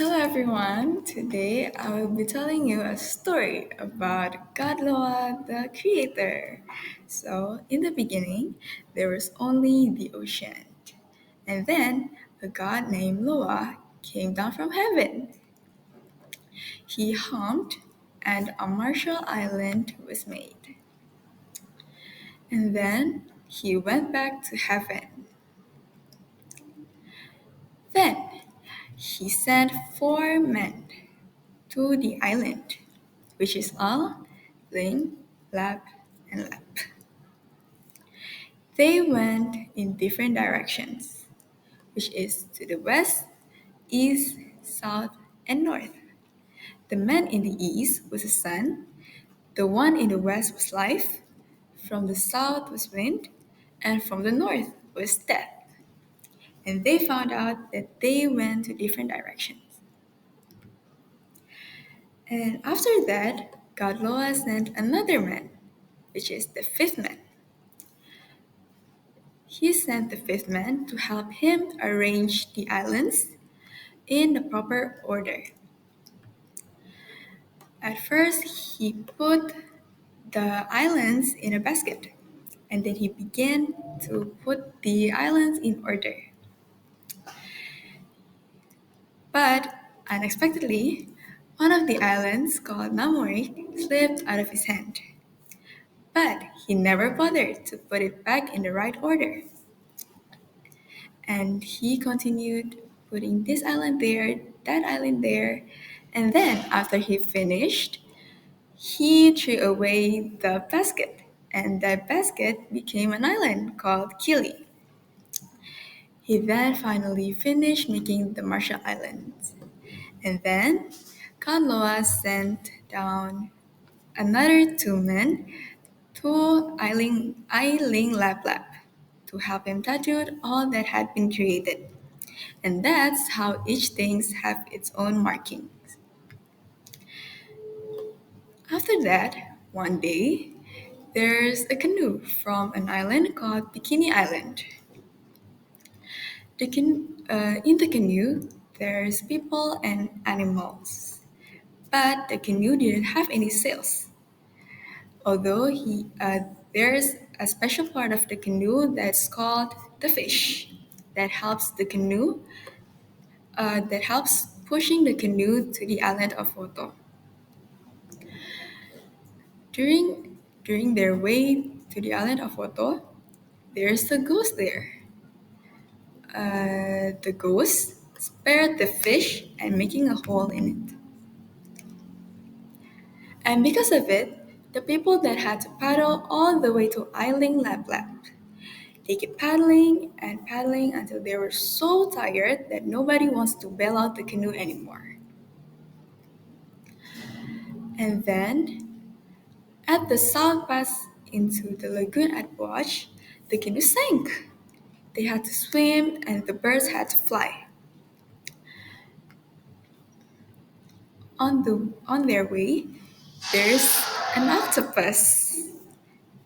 Hello everyone. Today I will be telling you a story about God Lowa the Creator. So, in the beginning, there was only the ocean. And then a god named Lowa came down from heaven. He hummed and a martial island was made. And then he went back to heaven. Then he sent four men to the island, which is all Ling, Lap, and Lap. They went in different directions, which is to the west, east, south, and north. The man in the east was the sun, the one in the west was life, from the south was wind, and from the north was death. And they found out that they went to different directions. And after that, God Noah sent another man, which is the fifth man. He sent the fifth man to help him arrange the islands in the proper order. At first, he put the islands in a basket, and then he began to put the islands in order. But unexpectedly, one of the islands, called Namori, slipped out of his hand. But he never bothered to put it back in the right order. And he continued putting this island there, that island there. And then, after he finished, he threw away the basket. And that basket became an island called Kili. He then finally finished making the Marshall Islands. And then, Kanloa sent down another two men to Ailing Lap Lap to help him tattoo all that had been created. And that's how each thing have its own markings. After that, one day, there's a canoe from an island called Bikini Island. In the canoe, there's people and animals, but the canoe didn't have any sails. Although there's a special part of the canoe that's called the fish that helps pushing the canoe to the island of Foto. During their way to the island of Foto, there's a ghost there. The ghost spared the fish and making a hole in it. And because of it, the people that had to paddle all the way to Isling Lap Lap. They kept paddling and paddling until they were so tired that nobody wants to bail out the canoe anymore. And then, at the south pass into the lagoon at Watch, the canoe sank. They had to swim and the birds had to fly. On their way, there's an octopus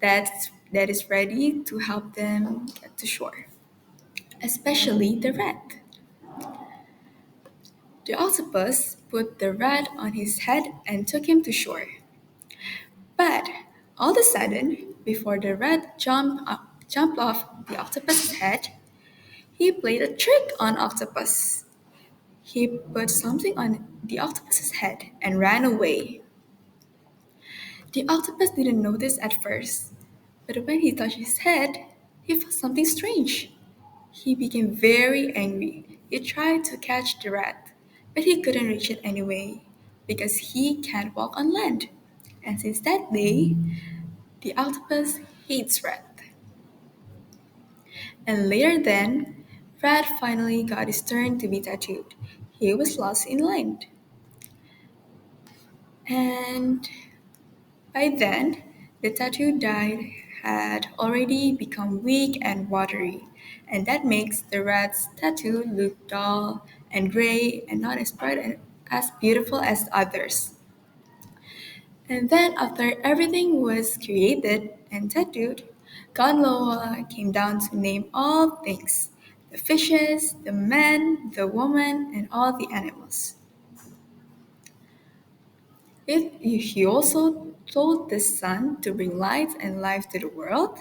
that is ready to help them get to shore, especially the rat. The octopus put the rat on his head and took him to shore. But all of a sudden, before the rat jumped off the octopus's head, he played a trick on octopus. He put something on the octopus's head and ran away. The octopus didn't notice at first, but when he touched his head, he felt something strange. He became very angry. He tried to catch the rat, but he couldn't reach it anyway because he can't walk on land. And since that day, the octopus hates rat. And later then, Rat finally got his turn to be tattooed. He was lost in land. And by then, the tattoo dyed had already become weak and watery, and that makes the rat's tattoo look dull and gray and not as bright and as beautiful as others. And then, after everything was created and tattooed, God Loa came down to name all things: the fishes, the man, the woman, and all the animals. He also told the sun to bring light and life to the world.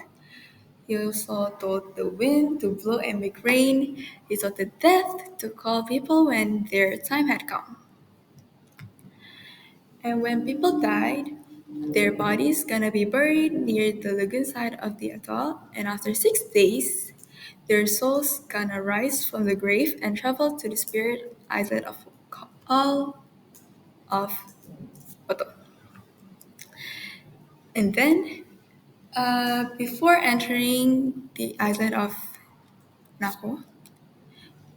He also told the wind to blow and make rain. He told the death to call people when their time had come. And when people died, their bodies gonna be buried near the lagoon side of the atoll. And after 6 days, their souls gonna rise from the grave and travel to the spirit island of all of Oto. And then, before entering the island of Nako,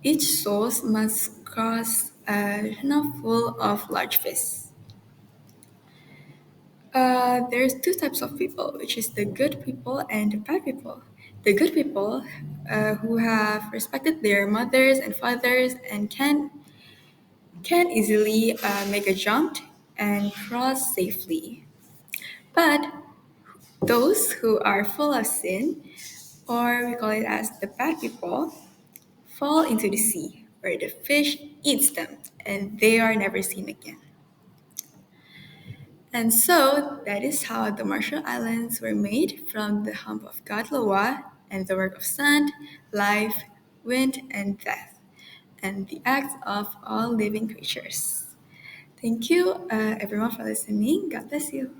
each soul must cross a tunnel full of large fish. There's two types of people, which is the good people and the bad people. The good people, who have respected their mothers and fathers and can easily make a jump and cross safely. But those who are full of sin, or we call it as the bad people, fall into the sea, where the fish eats them, and they are never seen again. And so that is how the Marshall Islands were made from the hump of God Lowa and the work of sand, life, wind, and death, and the acts of all living creatures. Thank you, everyone, for listening. God bless you.